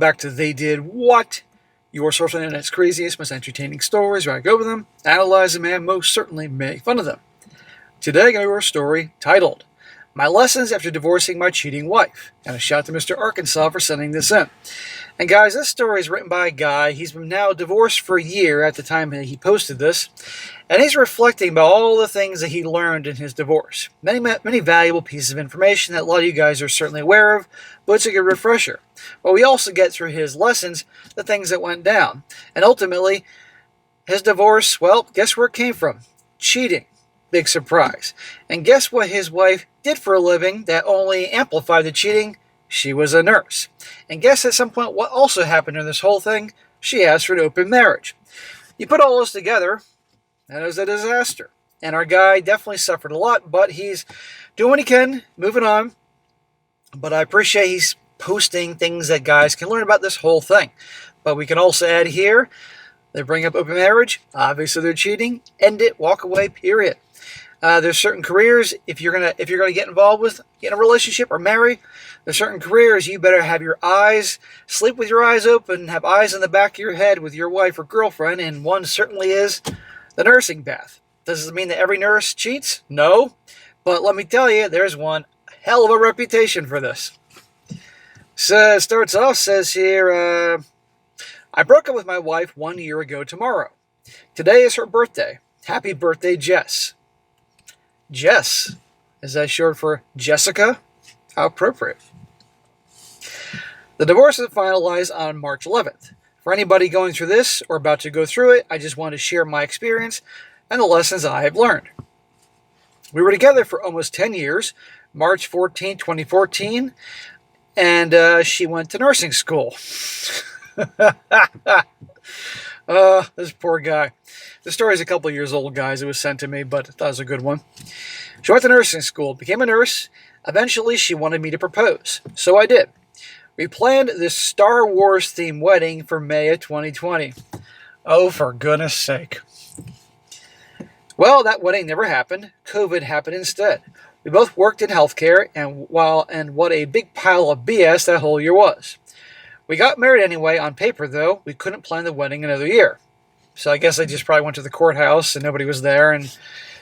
back to They Did What? Your source on the internet's craziest, most entertaining stories, where I go over them, analyze them, and most certainly make fun of them. Today I go over a story titled, My Lessons After Divorcing My Cheating Wife. And a shout out to Mr. Arkansas for sending this in. And guys, this story is written by a guy. He's been now divorced for a year at the time that he posted this. And he's reflecting about all the things that he learned in his divorce. Many valuable pieces of information that a lot of you guys are certainly aware of, but it's a good refresher. But we also get through his lessons, the things that went down. And ultimately, his divorce, well, guess where it came from? Cheating. Big surprise. And guess what his wife did for a living that only amplified the cheating? She was a nurse. And guess at some point what also happened in this whole thing? She asked for an open marriage. You put all this together, that is a disaster. And our guy definitely suffered a lot, but he's doing what he can, moving on. But I appreciate he's posting things that guys can learn about this whole thing. But we can also add here, they bring up open marriage. Obviously they're cheating. End it, walk away, period. There's certain careers, if you're gonna get involved with, get in a relationship or marry, there's certain careers you better have your eyes, sleep with your eyes open, have eyes in the back of your head with your wife or girlfriend, and one certainly is the nursing path. Does it mean that every nurse cheats? No. But let me tell you, there's one hell of a reputation for this. So it starts off, says here, I broke up with my wife 1 year ago tomorrow. Today is her birthday. Happy birthday, Jess. Jess. Is that short for Jessica? How appropriate. The divorce is finalized on March 11th. For anybody going through this or about to go through it, I just want to share my experience and the lessons I have learned. We were together for almost 10 years, March 14, 2014, and she went to nursing school. This poor guy. The story is a couple years old, guys. It was sent to me, but I thought it was a good one. She went to nursing school, became a nurse. Eventually, she wanted me to propose. So I did. We planned this Star Wars-themed wedding for May of 2020. Oh, for goodness sake. Well, that wedding never happened. COVID happened instead. We both worked in healthcare, and what a big pile of BS that whole year was. We got married anyway. On paper, though, we couldn't plan the wedding another year. So I guess I just probably went to the courthouse and nobody was there and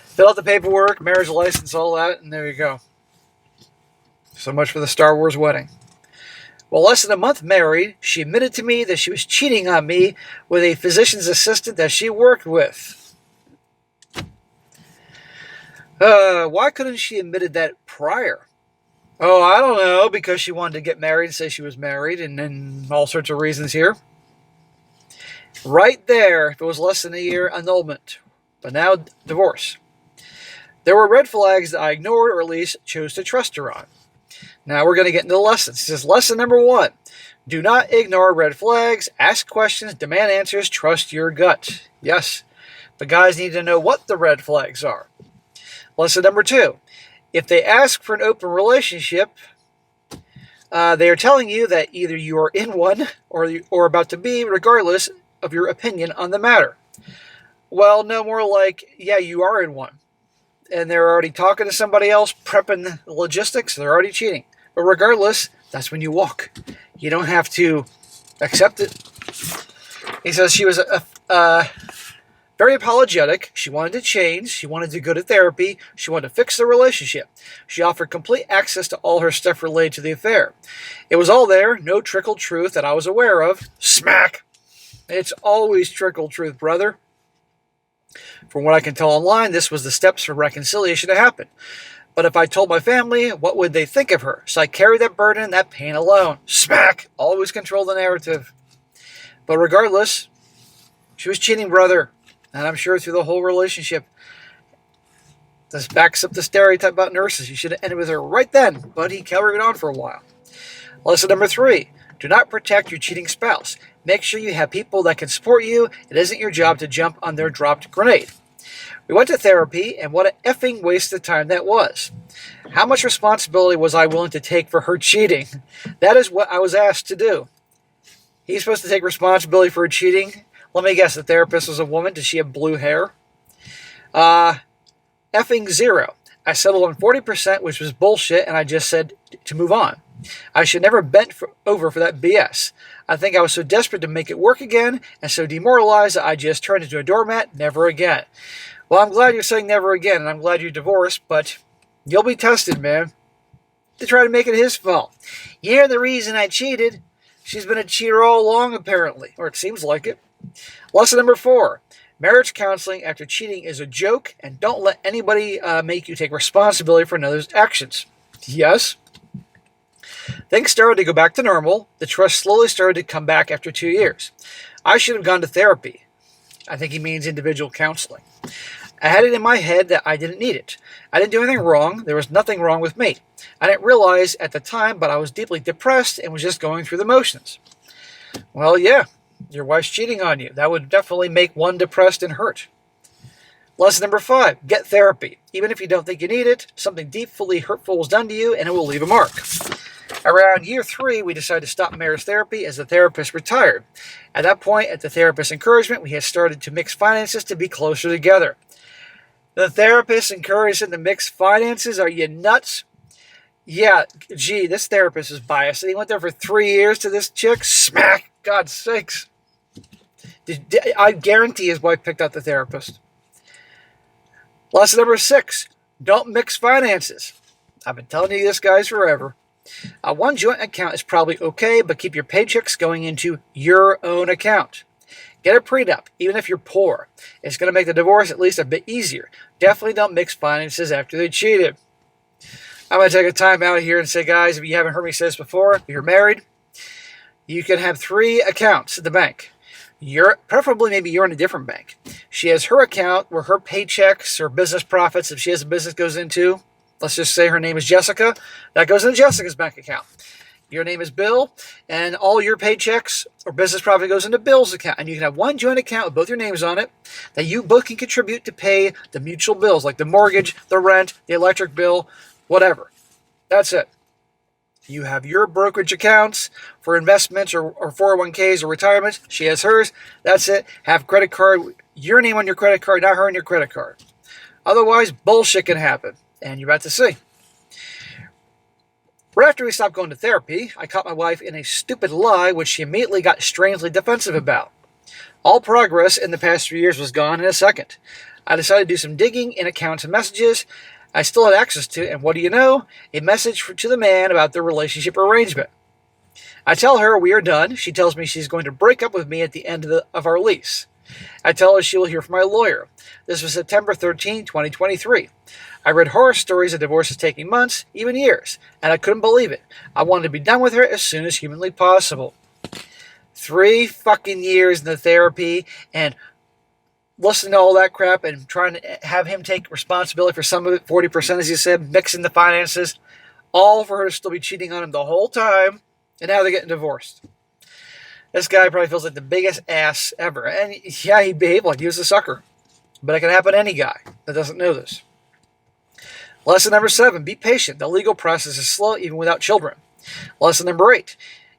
filled out the paperwork, marriage license, all that, and there you go. So much for the Star Wars wedding. Well, less than a month married, she admitted to me that she was cheating on me with a physician's assistant that she worked with. Why couldn't she admitted that prior? Oh, I don't know, because she wanted to get married and say she was married, and then all sorts of reasons here. Right there, if it was less than a year, annulment. But now, divorce. There were red flags that I ignored or at least chose to trust her on. Now we're going to get into the lessons. This is lesson number 1. Do not ignore red flags. Ask questions, demand answers, trust your gut. Yes, but guys need to know what the red flags are. Lesson number 2. If they ask for an open relationship, they are telling you that either you are in one or about to be, regardless of your opinion on the matter. Well, no, more like, yeah, you are in one. And they're already talking to somebody else, prepping the logistics, they're already cheating. But regardless, that's when you walk. You don't have to accept it. He says she was very apologetic. She wanted to change. She wanted to go to therapy. She wanted to fix the relationship. She offered complete access to all her stuff related to the affair. It was all there, no trickled truth that I was aware of. Smack! It's always trickled truth, brother. From what I can tell online, this was the steps for reconciliation to happen. But if I told my family, what would they think of her? So I carried that burden, that pain alone. Smack! Always control the narrative. But regardless, she was cheating, brother. And I'm sure through the whole relationship. This backs up the stereotype about nurses. You should have ended with her right then. But he carried on for a while. Lesson number 3. Do not protect your cheating spouse. Make sure you have people that can support you. It isn't your job to jump on their dropped grenade. We went to therapy, and what an effing waste of time that was. How much responsibility was I willing to take for her cheating? That is what I was asked to do. He's supposed to take responsibility for her cheating. Let me guess, the therapist was a woman. Did she have blue hair? Effing 0. I settled on 40%, which was bullshit, and I just said to move on. I should never bent over for that BS. I think I was so desperate to make it work again and so demoralized that I just turned into a doormat. Never again. Well, I'm glad you're saying never again, and I'm glad you're divorced, but you'll be tested, man. To try to make it his fault. You're the reason I cheated. She's been a cheater all along, apparently, or it seems like it. Lesson number 4. Marriage counseling after cheating is a joke, and don't let anybody make you take responsibility for another's actions. Yes. Things started to go back to normal. The trust slowly started to come back after 2 years. I should have gone to therapy. I think he means individual counseling. I had it in my head that I didn't need it. I didn't do anything wrong. There was nothing wrong with me. I didn't realize at the time, but I was deeply depressed and was just going through the motions. Well, yeah, your wife's cheating on you. That would definitely make one depressed and hurt. Lesson number 5, get therapy. Even if you don't think you need it, something deeply hurtful was done to you and it will leave a mark. Around year 3, we decided to stop marriage therapy as the therapist retired. At that point, at the therapist's encouragement, we had started to mix finances to be closer together. The therapist encouraged him to mix finances? Are you nuts? Yeah, gee, this therapist is biased. And he went there for 3 years to this chick? Smack! God's sakes. I guarantee his wife picked out the therapist. Lesson number 6, don't mix finances. I've been telling you this, guys, forever. One joint account is probably okay, but keep your paychecks going into your own account. Get a prenup, even if you're poor. It's going to make the divorce at least a bit easier. Definitely don't mix finances after they cheated. I'm going to take a time out here and say, guys, if you haven't heard me say this before, if you're married, you can have 3 accounts at the bank. Preferably maybe you're in a different bank. She has her account where her paychecks or business profits, if she has a business, goes into. Let's just say her name is Jessica. That goes into Jessica's bank account. Your name is Bill, and all your paychecks or business profit goes into Bill's account. And you can have one joint account with both your names on it that you both can contribute to pay the mutual bills, like the mortgage, the rent, the electric bill, whatever. That's it. You have your brokerage accounts for investments or 401ks or retirements. She has hers. That's it. Have credit card, your name on your credit card, not her on your credit card. Otherwise, bullshit can happen. And you're about to see. Right after we stopped going to therapy, I caught my wife in a stupid lie, which she immediately got strangely defensive about. All progress in the past 3 years was gone in a second. I decided to do some digging in accounts and messages I still had access to, and what do you know? A message to the man about the relationship arrangement. I tell her we are done. She tells me she's going to break up with me at the end of our lease. I tell her she will hear from my lawyer. This was September 13, 2023. I read horror stories of divorces taking months, even years, and I couldn't believe it. I wanted to be done with her as soon as humanly possible. 3 fucking years in the therapy and listening to all that crap and trying to have him take responsibility for some of it, 40% as you said, mixing the finances, all for her to still be cheating on him the whole time, and now they're getting divorced. This guy probably feels like the biggest ass ever. And yeah, he behaved like he was a sucker. But it can happen to any guy that doesn't know this. Lesson number 7, be patient. The legal process is slow even without children. Lesson number 8,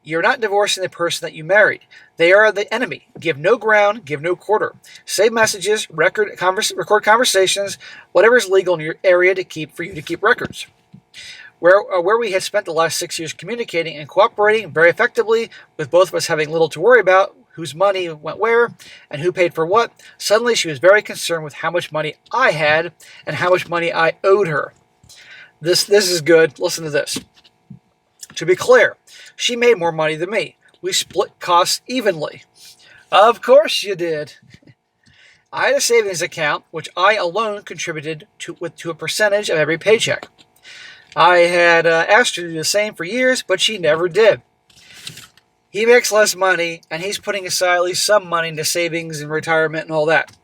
you're not divorcing the person that you married. They are the enemy. Give no ground, give no quarter. Save messages, record conversations, whatever is legal in your area for you to keep records. Where we had spent the last 6 years communicating and cooperating very effectively, with both of us having little to worry about, whose money went where, and who paid for what, suddenly she was very concerned with how much money I had and how much money I owed her. This is good. Listen to this. To be clear, she made more money than me. We split costs evenly. Of course you did. I had a savings account, which I alone contributed to a percentage of every paycheck. I had asked her to do the same for years, but she never did. He makes less money, and he's putting aside at least some money into savings and retirement and all that.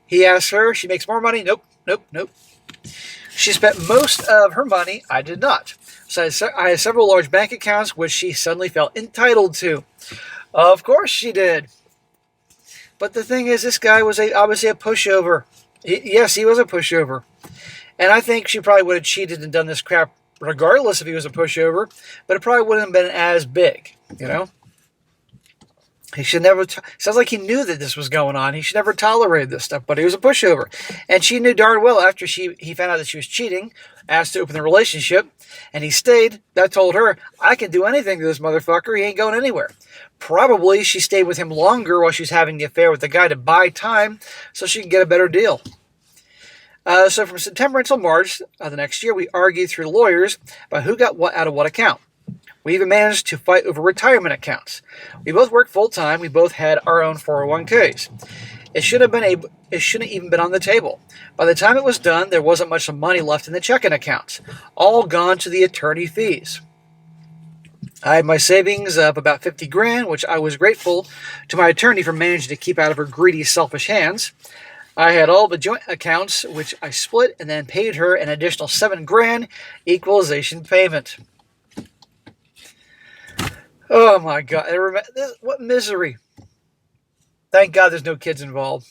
He asked her, she makes more money? Nope. She spent most of her money. I did not. So I had several large bank accounts, which she suddenly felt entitled to. Of course she did. But the thing is, this guy was obviously a pushover. Yes, he was a pushover. And I think she probably would have cheated and done this crap regardless if he was a pushover, but it probably wouldn't have been as big, you know? He should never. Sounds like he knew that this was going on. He should never tolerate this stuff. But he was a pushover, and she knew darn well after he found out that she was cheating, asked to open the relationship, and he stayed. That told her, I can do anything to this motherfucker. He ain't going anywhere. Probably she stayed with him longer while she was having the affair with the guy to buy time, so she could get a better deal. So from September until March of the next year, we argued through lawyers about who got what out of what account. We even managed to fight over retirement accounts. We both worked full-time. We both had our own 401ks. It shouldn't even been on the table. By the time it was done, there wasn't much money left in the checking accounts. All gone to the attorney fees. I had my savings of about $50,000, which I was grateful to my attorney for managing to keep out of her greedy, selfish hands. I had all the joint accounts, which I split and then paid her an additional $7,000 equalization payment. Oh my God. What misery. Thank God there's no kids involved.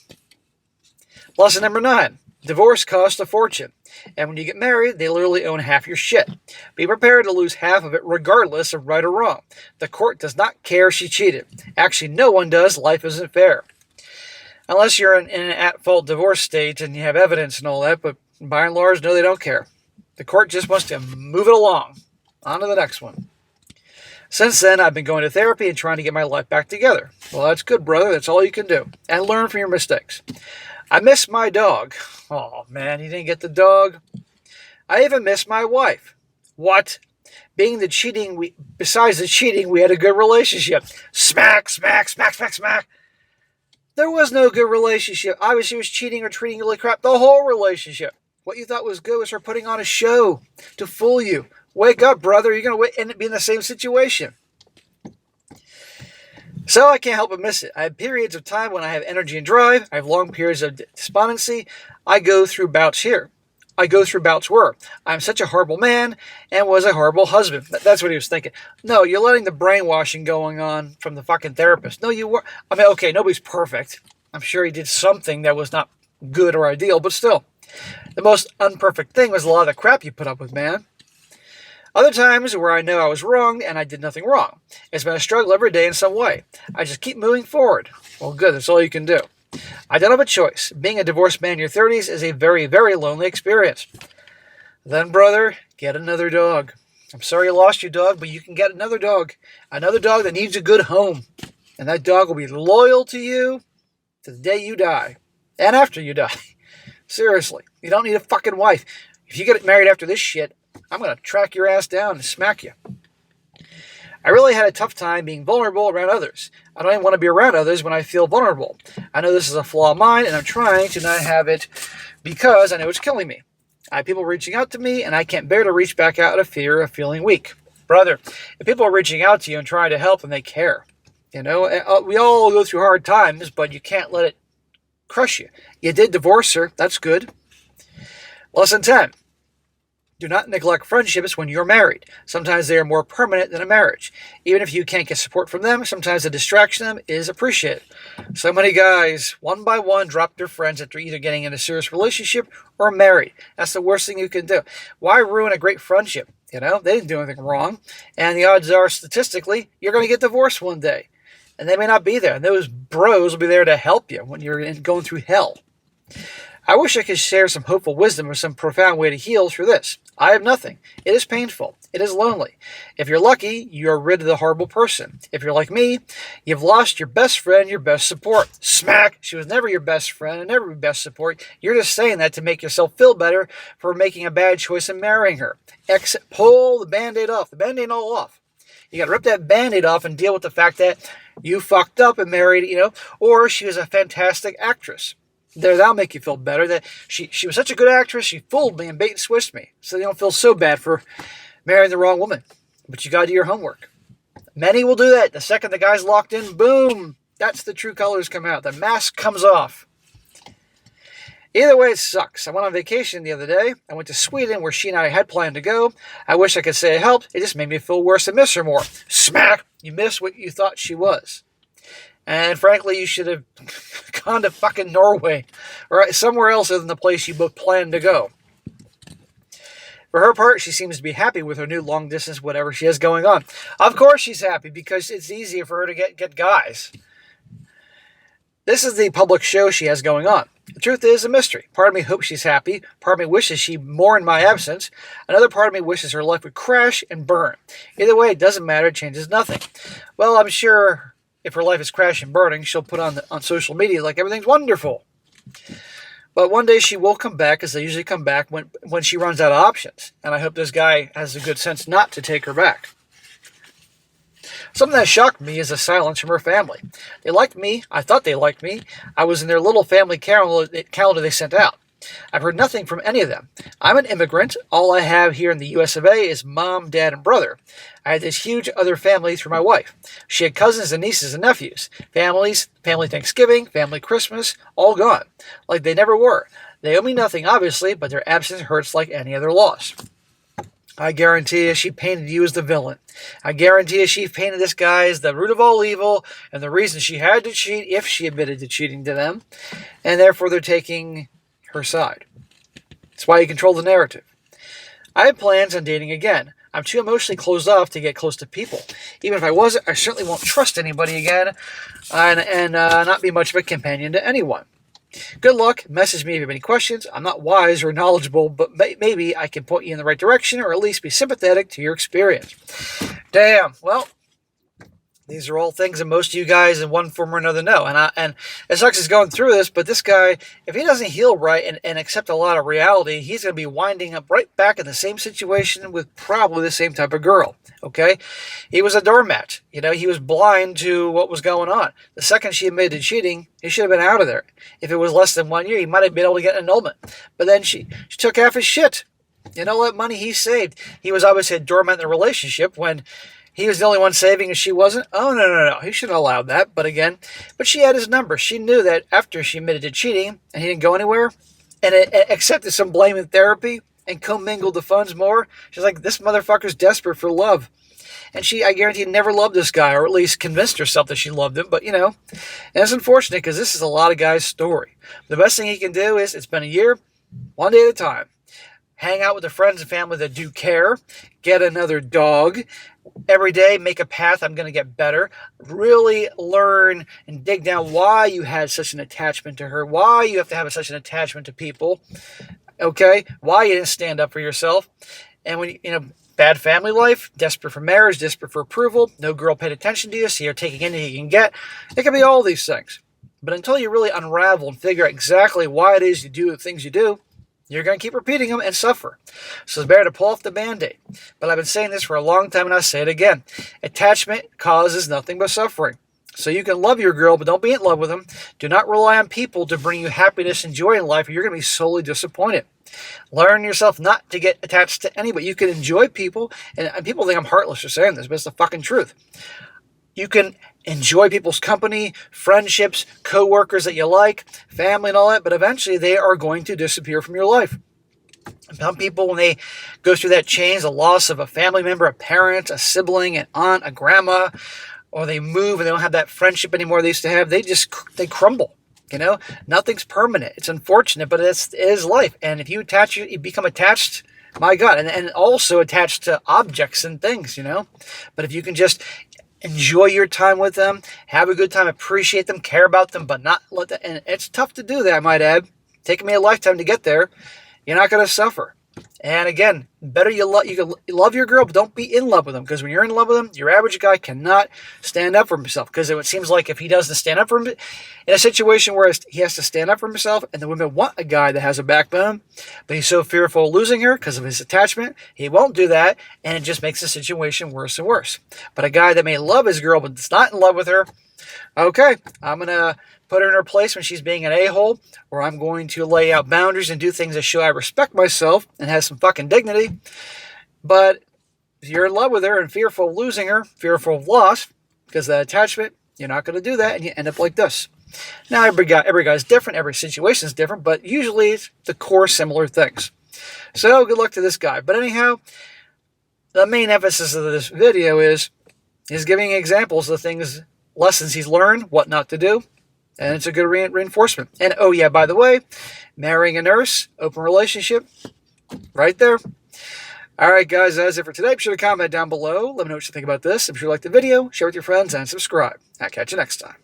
Lesson number 9. Divorce costs a fortune. And when you get married, they literally own half your shit. Be prepared to lose half of it regardless of right or wrong. The court does not care she cheated. Actually, no one does. Life isn't fair. Unless you're in an at-fault divorce state and you have evidence and all that, but by and large, no, they don't care. The court just wants to move it along. On to the next one. Since then, I've been going to therapy and trying to get my life back together. Well, that's good, brother. That's all you can do. And learn from your mistakes. I miss my dog. Oh, man, you didn't get the dog? I even miss my wife. What? Besides the cheating, we had a good relationship. Smack, smack, smack, smack, smack. There was no good relationship. Obviously, she was cheating or treating you like crap the whole relationship. What you thought was good was her putting on a show to fool you. Wake up, brother. You're going to end up being in the same situation. So I can't help but miss it. I have periods of time when I have energy and drive. I have long periods of despondency. I go through bouts here. I go through bouts where I'm such a horrible man and was a horrible husband. That's what he was thinking. No, you're letting the brainwashing going on from the fucking therapist. No, you weren't. I mean, okay, nobody's perfect. I'm sure he did something that was not good or ideal, but still. The most unperfect thing was a lot of the crap you put up with, man. Other times where I know I was wrong and I did nothing wrong. It's been a struggle every day in some way. I just keep moving forward. Well, good. That's all you can do. I don't have a choice. Being a divorced man in your 30s is a very, very lonely experience. Then, brother, get another dog. I'm sorry you lost your dog, but you can get another dog. Another dog that needs a good home. And that dog will be loyal to you to the day you die. And after you die. Seriously. You don't need a fucking wife. If you get married after this shit, I'm going to track your ass down and smack you. I really had a tough time being vulnerable around others. I don't even want to be around others when I feel vulnerable. I know this is a flaw of mine, and I'm trying to not have it because I know it's killing me. I have people reaching out to me, and I can't bear to reach back out of fear of feeling weak. Brother, if people are reaching out to you and trying to help, and they care. You know, we all go through hard times, but you can't let it crush you. You did divorce her. That's good. Lesson 10. Do not neglect friendships when you're married. Sometimes they are more permanent than a marriage. Even if you can't get support from them, sometimes the distraction of them is appreciated. So many guys, one by one, drop their friends after either getting in a serious relationship or married. That's the worst thing you can do. Why ruin a great friendship? You know, they didn't do anything wrong. And the odds are, statistically, you're going to get divorced one day. And they may not be there. And those bros will be there to help you when you're going through hell. I wish I could share some hopeful wisdom or some profound way to heal through this. I have nothing. It is painful. It is lonely. If you're lucky, you are rid of the horrible person. If you're like me, you've lost your best friend, your best support. Smack! She was never your best friend and never your best support. You're just saying that to make yourself feel better for making a bad choice in marrying her. Pull the Band-Aid off. The Band-Aid all off. You got to rip that Band-Aid off and deal with the fact that you fucked up and married, or she was a fantastic actress. That'll make you feel better. That she was such a good actress, she fooled me and bait and switched me. So you don't feel so bad for marrying the wrong woman. But you got to do your homework. Many will do that. The second the guy's locked in, boom, that's the true colors come out. The mask comes off. Either way, it sucks. I went on vacation the other day. I went to Sweden where she and I had planned to go. I wish I could say it helped. It just made me feel worse and miss her more. Smack! You miss what you thought she was. And frankly, you should have gone to fucking Norway or somewhere else other than the place you both planned to go. For her part, she seems to be happy with her new long-distance whatever she has going on. Of course she's happy because it's easier for her to get guys. This is the public show she has going on. The truth is a mystery. Part of me hopes she's happy. Part of me wishes she mourned my absence. Another part of me wishes her life would crash and burn. Either way, it doesn't matter. It changes nothing. Well, I'm sure if her life is crashing and burning, she'll put on social media like everything's wonderful. But one day she will come back, as they usually come back when she runs out of options. And I hope this guy has the good sense not to take her back. Something that shocked me is the silence from her family. They liked me. I thought they liked me. I was in their little family calendar they sent out. I've heard nothing from any of them. I'm an immigrant. All I have here in the US of A is mom, dad, and brother. I had this huge other family through my wife. She had cousins and nieces and nephews. Family Thanksgiving, family Christmas, all gone. Like they never were. They owe me nothing, obviously, but their absence hurts like any other loss. I guarantee you she painted you as the villain. I guarantee you she painted this guy as the root of all evil and the reason she had to cheat if she admitted to cheating to them, and therefore they're taking her side. That's why you control the narrative. I have plans on dating again. I'm too emotionally closed off to get close to people. Even if I wasn't, I certainly won't trust anybody again and not be much of a companion to anyone. Good luck. Message me if you have any questions. I'm not wise or knowledgeable, but maybe I can point you in the right direction or at least be sympathetic to your experience. Damn. Well, these are all things that most of you guys in one form or another know. And it sucks he's going through this, but this guy, if he doesn't heal right and accept a lot of reality, he's going to be winding up right back in the same situation with probably the same type of girl. Okay? He was a doormat. He was blind to what was going on. The second she admitted cheating, he should have been out of there. If it was less than 1 year, he might have been able to get an annulment. But then she took half his shit. All that money he saved. He was obviously a doormat in the relationship when he was the only one saving and she wasn't. Oh, no. He shouldn't have allowed that. But she had his number. She knew that after she admitted to cheating and he didn't go anywhere and accepted some blame in therapy and commingled the funds more, she's like, this motherfucker's desperate for love. And I guarantee, never loved this guy, or at least convinced herself that she loved him. But, and it's unfortunate because this is a lot of guys' story. The best thing he can do is, it's been a year, one day at a time. Hang out with the friends and family that do care. Get another dog. Every day, make a path. I'm going to get better. Really learn and dig down why you had such an attachment to her. Why you have to have such an attachment to people. Okay? Why you didn't stand up for yourself. And when, bad family life, desperate for marriage, desperate for approval, no girl paid attention to you, so you're taking anything you can get. It can be all these things. But until you really unravel and figure out exactly why it is you do the things you do, you're going to keep repeating them and suffer. So it's better to pull off the Band-Aid. But I've been saying this for a long time, and I'll say it again. Attachment causes nothing but suffering. So you can love your girl, but don't be in love with them. Do not rely on people to bring you happiness and joy in life, or you're going to be solely disappointed. Learn yourself not to get attached to anybody. You can enjoy people, and people think I'm heartless for saying this, but it's the fucking truth. You can enjoy people's company, friendships, co-workers that you like, family and all that, but eventually they are going to disappear from your life. Some people, when they go through that change, the loss of a family member, a parent, a sibling, an aunt, a grandma, or they move and they don't have that friendship anymore they used to have, they crumble. Nothing's permanent. It's unfortunate, but it is life. And if you become attached, my God, and also attached to objects and things, But if you can just enjoy your time with them, have a good time, appreciate them, care about them, but not let that, and it's tough to do that, I might add. Taking me a lifetime to get there. You're not going to suffer. And again, better you can love your girl, but don't be in love with them. Because when you're in love with them, your average guy cannot stand up for himself. Because it seems like if he doesn't stand up for him, in a situation where he has to stand up for himself, and the women want a guy that has a backbone, but he's so fearful of losing her because of his attachment, he won't do that, and it just makes the situation worse and worse. But a guy that may love his girl, but is not in love with her, okay, I'm going to put her in her place when she's being an a-hole, or I'm going to lay out boundaries and do things that show I respect myself and have some fucking dignity. But if you're in love with her and fearful of losing her, fearful of loss, because of that attachment, you're not going to do that, and you end up like this. Now, every guy's different, every situation is different, but usually it's the core similar things. So, good luck to this guy. But anyhow, the main emphasis of this video is giving examples of things, lessons he's learned, what not to do. And it's a good reinforcement. And oh yeah, by the way, marrying a nurse, open relationship, right there. All right, guys, that's it for today. Be sure to comment down below. Let me know what you think about this. If you like the video, share with your friends, and subscribe. I'll catch you next time.